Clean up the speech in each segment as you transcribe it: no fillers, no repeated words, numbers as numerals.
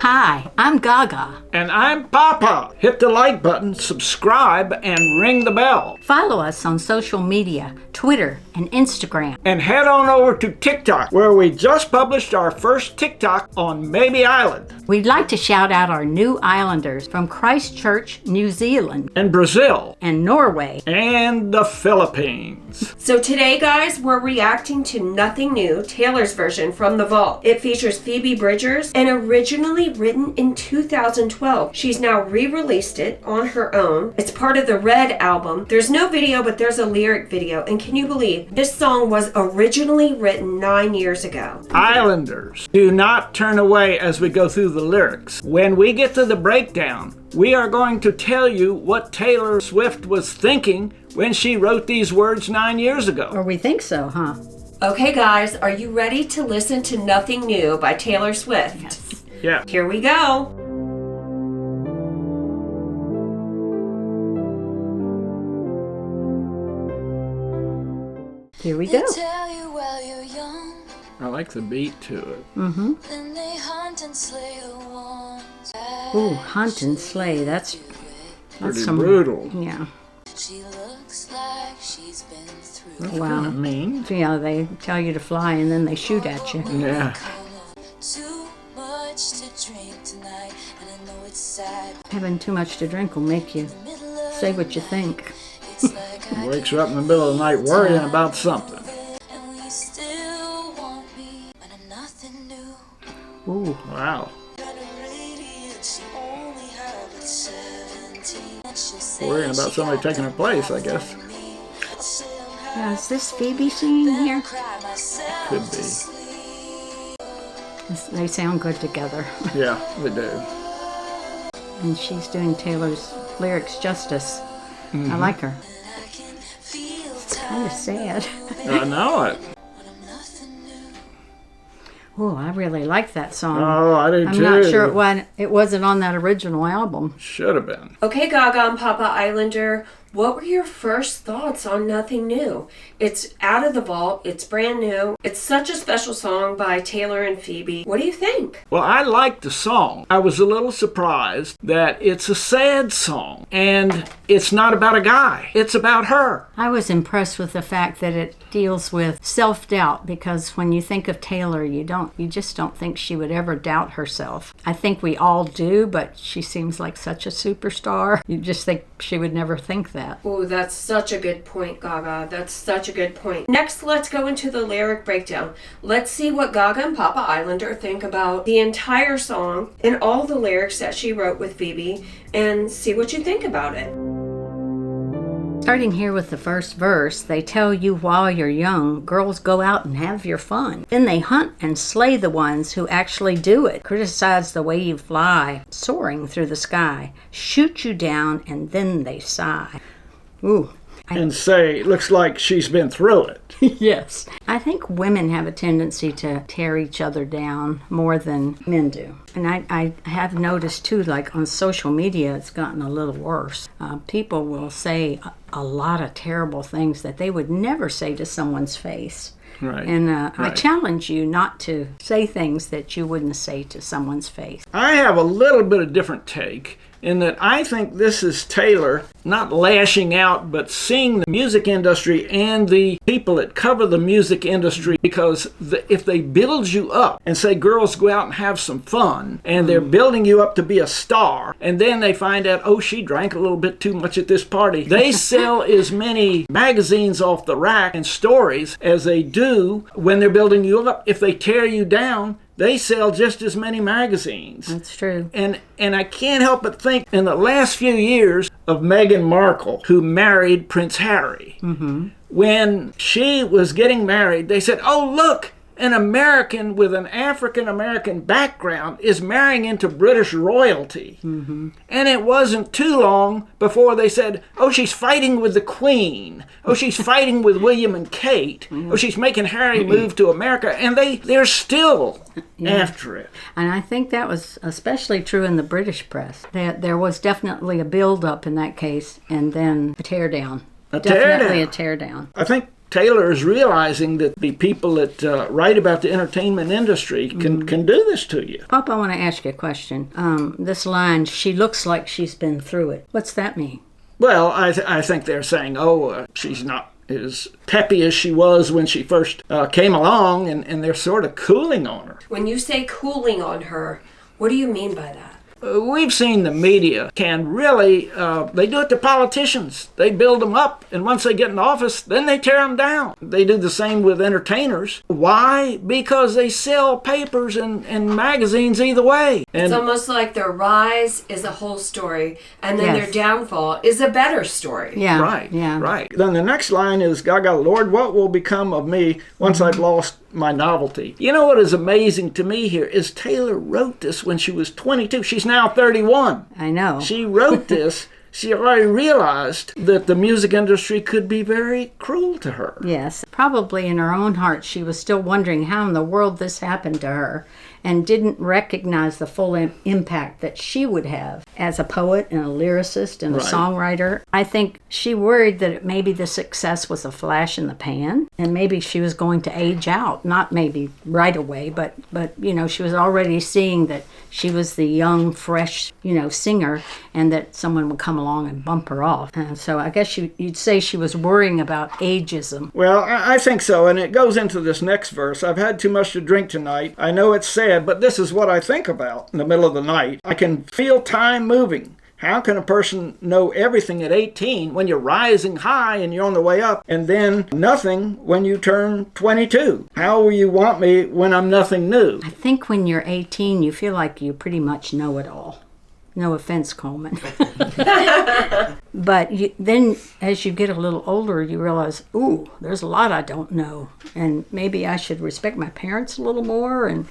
Hi, I'm Gaga. And I'm Papa. Hit the like button, subscribe, and ring the bell. Follow us on social media, Twitter and Instagram. And head on over to TikTok, where we just published our first TikTok on Mabie Island. We'd like to shout out our new islanders from Christchurch, New Zealand. And Brazil. And Norway. And the Philippines. So today, guys, we're reacting to Nothing New, Taylor's version from The Vault. It features Phoebe Bridgers and originally written in 2012. She's now re-released it on her own. It's part of the Red album. There's no video, but there's a lyric video. And can you believe this song was originally written 9 years ago? Islanders, do not turn away as we go through the lyrics. When we get to the breakdown, we are going to tell you what Taylor Swift was thinking when she wrote these words 9 years ago. Or we think so, huh? Okay, guys, are you ready to listen to Nothing New by Taylor Swift? Yes. Yeah. Here we go. Here we go. I like the beat to it. Mm-hmm. Ooh, hunt and slay. That's Pretty some brutal. Yeah. She looks like she's been through. That's Wow. kind of mean. Yeah, they tell you to fly and then they shoot at you. Yeah. Too much to drink tonight, and I know it's sad. Having too much to drink will make you say what you think. It's like I Wakes her up in the middle of the night worrying about something. and we still want me when I'm nothing new. Ooh. Wow. Got a radiance, you only have at 17. And she'll say Worrying about she somebody got taking her place, I guess. me. Say I'm Now, is this Phoebe singing here? cry myself Could to be. sleep. They sound good together. Yeah, they do. And she's doing Taylor's lyrics justice. I like her. I can feel Kind of sad. I know it. when I'm nothing new. Oh, I really like that song. Oh, I do I'm too. not sure it wasn't on that original album. Should have been. Okay, Gaga and Papa Islander, what were your first thoughts on Nothing New? It's out of the vault. It's brand new. It's such a special song by Taylor and Phoebe. What do you think? Well, I liked the song. I was a little surprised that it's a sad song and it's not about a guy. It's about her. I was impressed with the fact that it deals with self-doubt, because when you think of Taylor, you just don't think she would ever doubt herself. I think we all do, but she seems like such a superstar. You just think she would never think that. Oh, that's such a good point, Gaga. That's such a good point. Next, let's go into the lyric breakdown. Let's see what Gaga and Papa Islander think about the entire song and all the lyrics that she wrote with Phoebe, and see what you think about it. Starting here with the first verse, they tell you while you're young, girls go out and have your fun. Then they hunt and slay the ones who actually do it. Criticize the way you fly, soaring through the sky. Shoot you down and then they sigh. Ooh. And say, looks like she's been through it. Yes. I think women have a tendency to tear each other down more than men do. And I have noticed too, like on social media, it's gotten a little worse. People will say a lot of terrible things that they would never say to someone's face. Right. And I Right. challenge you not to say things that you wouldn't say to someone's face. I have a little bit of different take in that I think this is Taylor not lashing out, but seeing the music industry and the people that cover the music industry, because if they build you up and say girls go out and have some fun, and they're building you up to be a star, and then they find out, oh, she drank a little bit too much at this party, they sell as many magazines off the rack and stories as they do when they're building you up. If they tear you down, they sell just as many magazines. That's true. And I can't help but think in the last few years of Meghan Markle, who married Prince Harry, when she was getting married, they said, oh, look, an American with an African-American background is marrying into British royalty. And it wasn't too long before they said, oh, she's fighting with the Queen. Oh, she's fighting with William and Kate. Oh, she's making Harry move to America. And they're still after it. And I think that was especially true in the British press. There was definitely a build-up in that case, and then a teardown. Definitely a teardown. I think Taylor is realizing that the people that write about the entertainment industry can do this to you. Pop, I want to ask you a question. This line, she looks like she's been through it. What's that mean? Well, I think they're saying, she's not as peppy as she was when she first came along, and they're sort of cooling on her. When you say cooling on her, what do you mean by that? We've seen the media can really, they do it to politicians. They build them up, and once they get in office, then they tear them down. They do the same with entertainers. Why? Because they sell papers and magazines either way. And it's almost like their rise is a whole story, and then Yes. their downfall is a better story. Yeah. Right, Yeah. right. Then the next line is, Gaga, Lord, what will become of me once I've lost my novelty? You know what is amazing to me here is Taylor wrote this when she was 22. She's now 31. I know. She wrote this. She already realized that the music industry could be very cruel to her. Yes. Probably in her own heart, she was still wondering how in the world this happened to her and didn't recognize the full impact that she would have as a poet and a lyricist and a Right. songwriter. I think she worried that maybe the success was a flash in the pan and maybe she was going to age out. Not maybe right away, but she was already seeing that she was the young, fresh, singer, and that someone would come along and bump her off. So I guess you'd say she was worrying about ageism. Well, I think so, and it goes into this next verse. I've had too much to drink tonight. I know it's sad, but this is what I think about in the middle of the night. I can feel time moving. How can a person know everything at 18 when you're rising high and you're on the way up, and then nothing when you turn 22? How will you want me when I'm nothing new? I think when you're 18, you feel like you pretty much know it all. No offense, Coleman. But then as you get a little older, you realize, ooh, there's a lot I don't know. And maybe I should respect my parents a little more. And,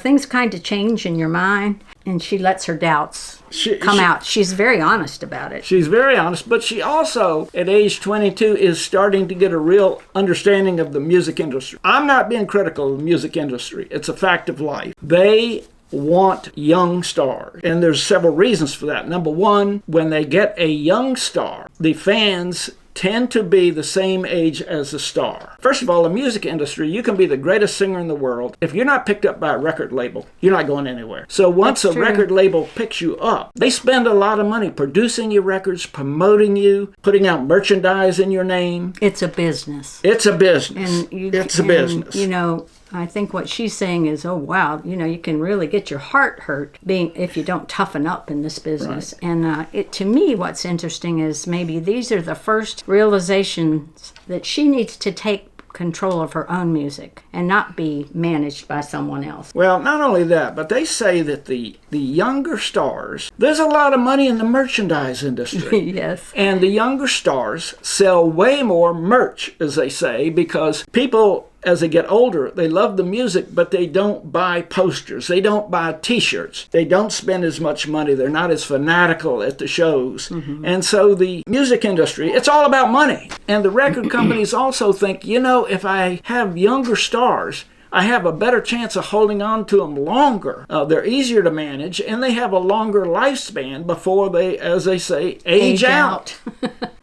things kind of change in your mind. And she lets her doubts come out. She's very honest about it. She's very honest, but she also, at age 22, is starting to get a real understanding of the music industry. I'm not being critical of the music industry. It's a fact of life. They want young stars, and there's several reasons for that. Number one, when they get a young star, the fans tend to be the same age as the star. First of all, the music industry, you can be the greatest singer in the world. If you're not picked up by a record label, you're not going anywhere. So once a record label picks you up, they spend a lot of money producing your records, promoting you, putting out merchandise in your name. It's a business. It's a business. It's a business. I think what she's saying is, oh, wow, you can really get your heart hurt if you don't toughen up in this business. Right. And to me, what's interesting is maybe these are the first realizations that she needs to take control of her own music and not be managed by someone else. Well, not only that, but they say that the younger stars, there's a lot of money in the merchandise industry. Yes. And the younger stars sell way more merch, as they say, because people, as they get older, they love the music, but they don't buy posters. They don't buy t-shirts. They don't spend as much money. They're not as fanatical at the shows. Mm-hmm. And so the music industry, it's all about money. And the record companies also think, if I have younger stars, I have a better chance of holding on to them longer. They're easier to manage, and they have a longer lifespan before they, as they say, age out.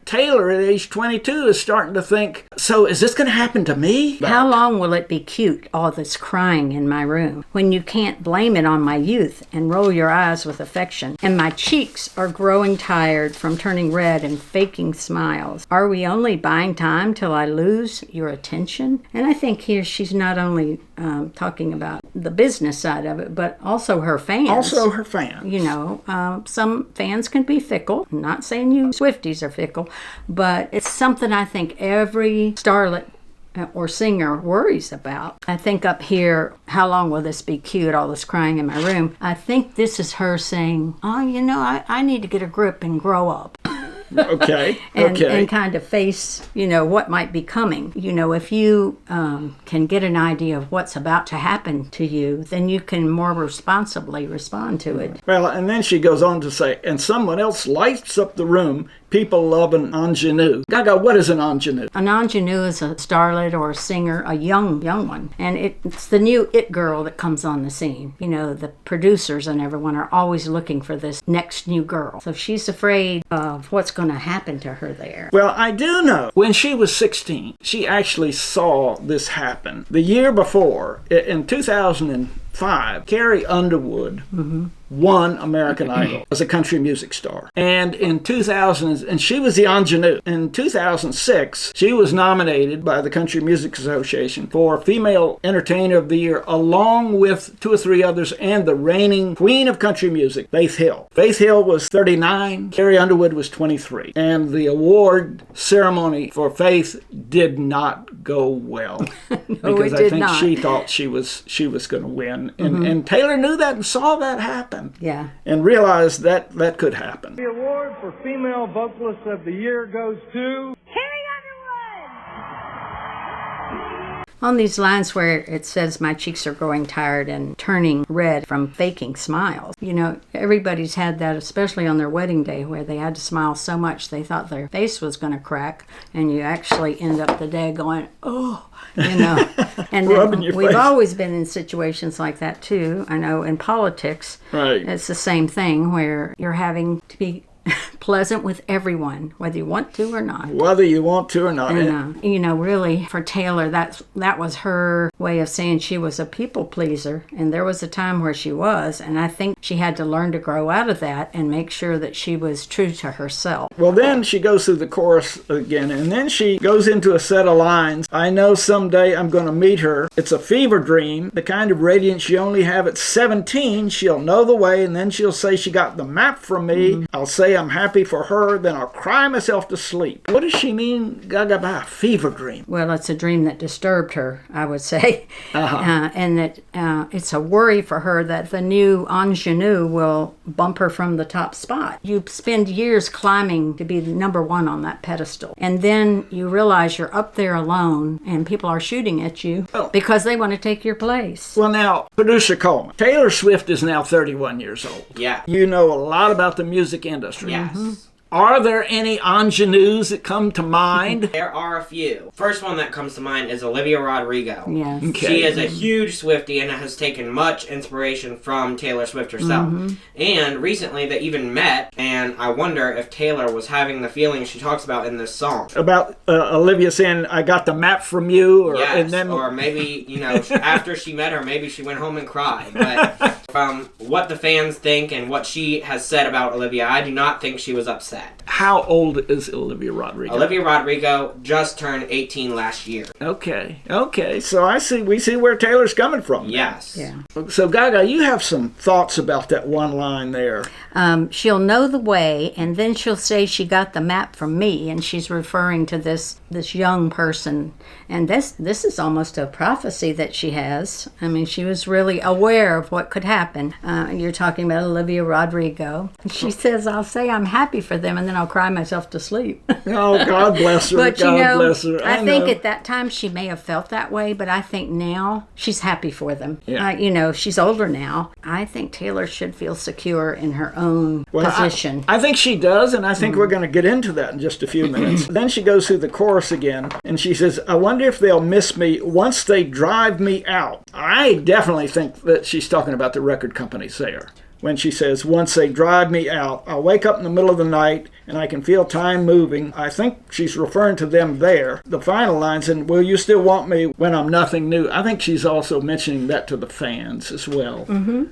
Taylor at age 22 is starting to think, so is this going to happen to me? How long will it be cute, all this crying in my room, when you can't blame it on my youth and roll your eyes with affection, and my cheeks are growing tired from turning red and faking smiles? Are we only buying time till I lose your attention? And I think here she's not only talking about the business side of it, but also her fans. Also her fans. Some fans can be fickle. I'm not saying you Swifties are fickle, but it's something I think every starlet or singer worries about. I think up here, how long will this be cute, all this crying in my room? I think this is her saying, I need to get a grip and grow up. Okay. And kind of face, what might be coming. If you can get an idea of what's about to happen to you, then you can more responsibly respond to it. Well, and then she goes on to say, and someone else lights up the room. People love an ingenue. Gaga, what is an ingenue? An ingenue is a starlet or a singer, a young one. And it's the new it girl that comes on the scene. The producers and everyone are always looking for this next new girl. So she's afraid of what's going to happen to her there. Well, I do know when she was 16, she actually saw this happen. The year before, in 2005, Carrie Underwood won American Idol as a country music star. And in 2000, and she was the ingenue. In 2006, she was nominated by the Country Music Association for Female Entertainer of the Year, along with 2 or 3 others, and the reigning queen of country music, Faith Hill. Faith Hill was 39, Carrie Underwood was 23. And the award ceremony for Faith did not go well. Because I think she thought she was going to win. And Taylor knew that and saw that happen. Yeah. And realized that that could happen. The award for Female Vocalist of the Year goes to Carrie Underwood! On these lines where it says, my cheeks are growing tired and turning red from faking smiles. You know, everybody's had that, especially on their wedding day, where they had to smile so much they thought their face was going to crack, and you actually end up the day going, oh, you know. And then we've always been in situations like that, too. I know in politics, it's the same thing, where you're having to be pleasant with everyone, whether you want to or not. Whether you want to or not. And, you know, really, for Taylor, that was her way of saying she was a people pleaser. And there was a time where she was. And I think she had to learn to grow out of that and make sure that she was true to herself. Well, then she goes through the chorus again. And then she goes into a set of lines. I know someday I'm going to meet her. It's a fever dream, the kind of radiance you only have at 17. She'll know the way. And then she'll say she got the map from me. I'll say I'm happy for her, then I'll cry myself to sleep. What does she mean, Gaga, by a fever dream? Well, it's a dream that disturbed her, I would say. And that it's a worry for her that the new ingenue will bump her from the top spot. You spend years climbing to be the number one on that pedestal. And then you realize you're up there alone and people are shooting at you because they want to take your place. Well, now, producer Coleman, Taylor Swift is now 31 years old. Yeah. You know a lot about the music industry. Yes. Are there any ingenues that come to mind? There are a few. First one that comes to mind is Olivia Rodrigo. Yes. Okay. She is a huge Swiftie and has taken much inspiration from Taylor Swift herself. And recently they even met, and I wonder if Taylor was having the feelings she talks about in this song. About Olivia saying, I got the map from you? Or, Yes, and then... or maybe, you know, after she met her, maybe she went home and cried. But from what the fans think and what she has said about Olivia, I do not think she was upset. How old is Olivia Rodrigo? Olivia Rodrigo just turned 18 last year. Okay. So we see where Taylor's coming from. Yes. Yeah. So Gaga, you have some thoughts about that one line there. She'll know the way, and then she'll say she got the map from me, and she's referring to this young person. And this is almost a prophecy that she has. I mean, she was really aware of what could happen. You're talking about Olivia Rodrigo. She says, I'll say I'm happy for them, and then I'll cry myself to sleep. Oh, God bless her. But God bless her. I think at that time she may have felt that way, but I think now she's happy for them. Yeah. She's older now. I think Taylor should feel secure in her own position. I think she does, and I think we're going to get into that in just a few minutes. Then she goes through the chorus again, and she says, I wonder if they'll miss me once they drive me out. I definitely think that she's talking about the record companies there. When she says, once they drive me out, I'll wake up in the middle of the night and I can feel time moving. I think she's referring to them there. The final line said, will you still want me when I'm nothing new? I think she's also mentioning that to the fans as well.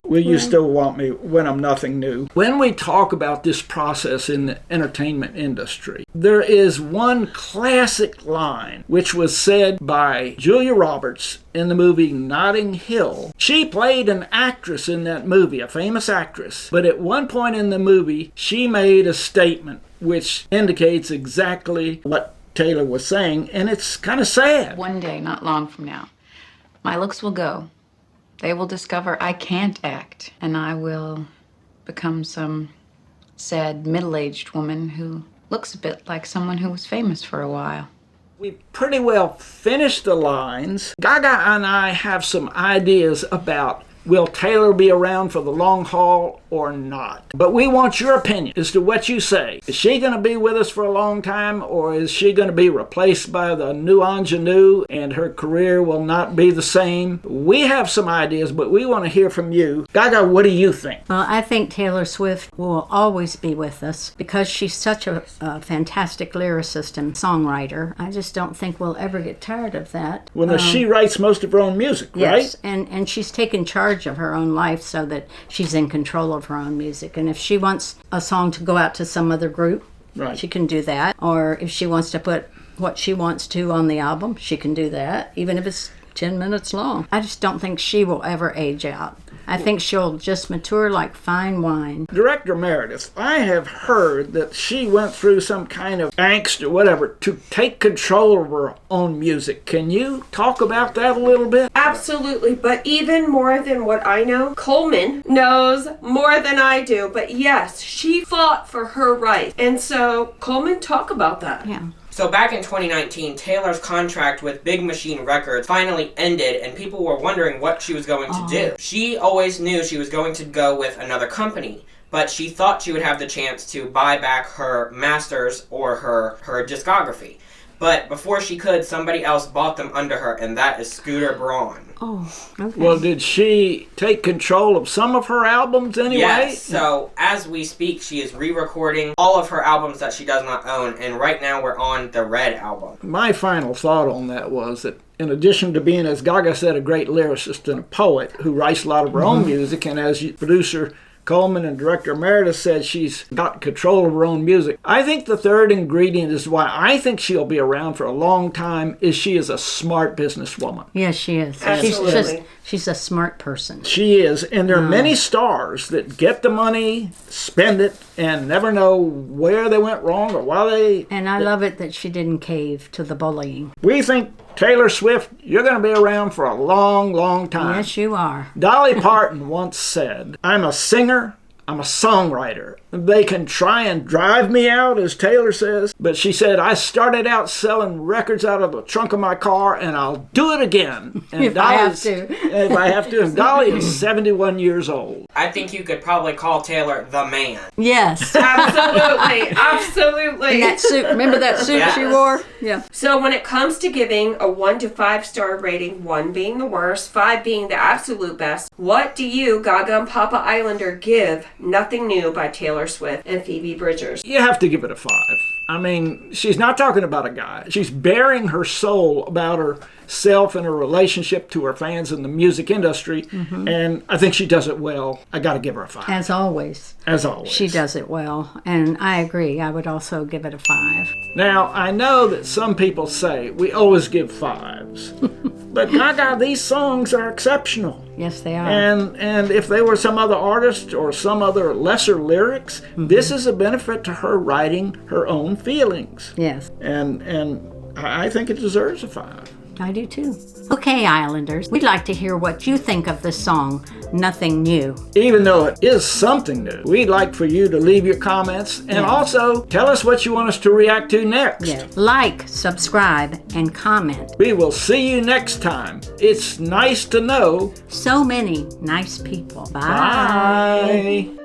Will you still want me when I'm nothing new? When we talk about this process in the entertainment industry, there is one classic line which was said by Julia Roberts in the movie Notting Hill. She played an actress in that movie, a famous actress. But at one point in the movie, she made a statement which indicates exactly what Taylor was saying, and it's kind of sad. One day, not long from now, my looks will go. They will discover I can't act, and I will become some sad middle-aged woman who looks a bit like someone who was famous for a while. We pretty well finished the lines. Gaga and I have some ideas about Will Taylor be around for the long haul or not? But we want your opinion as to what you say. Is she going to be with us for a long time, or is she going to be replaced by the new ingenue and her career will not be the same? We have some ideas, but we want to hear from you. Gaga, what do you think? Well, I think Taylor Swift will always be with us because she's such a fantastic lyricist and songwriter. I just don't think we'll ever get tired of that. Well, she writes most of her own music, right? Yes, and she's taken charge of her own life so that she's in control of her own music. And if she wants a song to go out to some other group, Right. she can do that. Or if she wants to put what she wants to on the album, she can do that, even if it's 10 minutes long. I just don't think she will ever age out. I think she'll just mature like fine wine. Director Meredith, I have heard that she went through some kind of angst or whatever to take control of her own music. Can you talk about that a little bit? Absolutely, but even more than what I know, Coleman knows more than I do. But yes, she fought for her right. And so, Coleman, talk about that. Yeah. So back in 2019, Taylor's contract with Big Machine Records finally ended, and people were wondering what she was going to do. She always knew she was going to go with another company, but she thought she would have the chance to buy back her masters or her discography. But before she could, somebody else bought them under her, and that is Scooter Braun. Oh, okay. Well, did she take control of some of her albums anyway? Yes, so as we speak, she is re-recording all of her albums that she does not own, and right now we're on the Red album. My final thought on that was that in addition to being, as Gaga said, a great lyricist and a poet who writes a lot of her own music, and as producer Coleman and director Meredith said, she's got control of her own music. I think the third ingredient is why I think she'll be around for a long time is she is a smart businesswoman. Yes, she is. Absolutely. She's a smart person. She is, and there are many stars that get the money, spend it, and never know where they went wrong or why they... And I love it that she didn't cave to the bullying. We think Taylor Swift, you're going to be around for a long, long time. Yes, you are. Dolly Parton once said, I'm a singer, I'm a songwriter. They can try and drive me out, as Taylor says, but she said, I started out selling records out of the trunk of my car, and I'll do it again. And If I have to. If I have to. And Dolly is 71 years old. I think you could probably call Taylor the man. Yes. Absolutely, absolutely. And that suit, remember that suit she wore? Yeah. So when it comes to giving a 1 to 5 star rating, 1 being the worst, 5 being the absolute best, what do you, Gaga and Papa Islander, give Nothing New by Taylor Swift and Phoebe Bridgers? You have to give it a 5. I mean, she's not talking about a guy. She's bearing her soul about herself and her relationship to her fans in the music industry, and I think she does it well. I got to give her a 5. As always. As always. She does it well. And I agree. I would also give it a 5. Now, I know that some people say we always give 5s, but Gaga, these songs are exceptional. Yes, they are. And if they were some other artist or some other lesser lyrics, this is a benefit to her writing her own feelings. Yes, And I think it deserves a 5. I do too. Okay, Islanders, we'd like to hear what you think of the song Nothing New. Even though it is something new, we'd like for you to leave your comments and also tell us what you want us to react to next. Yeah. Like, subscribe, and comment. We will see you next time. It's nice to know. So many nice people. Bye.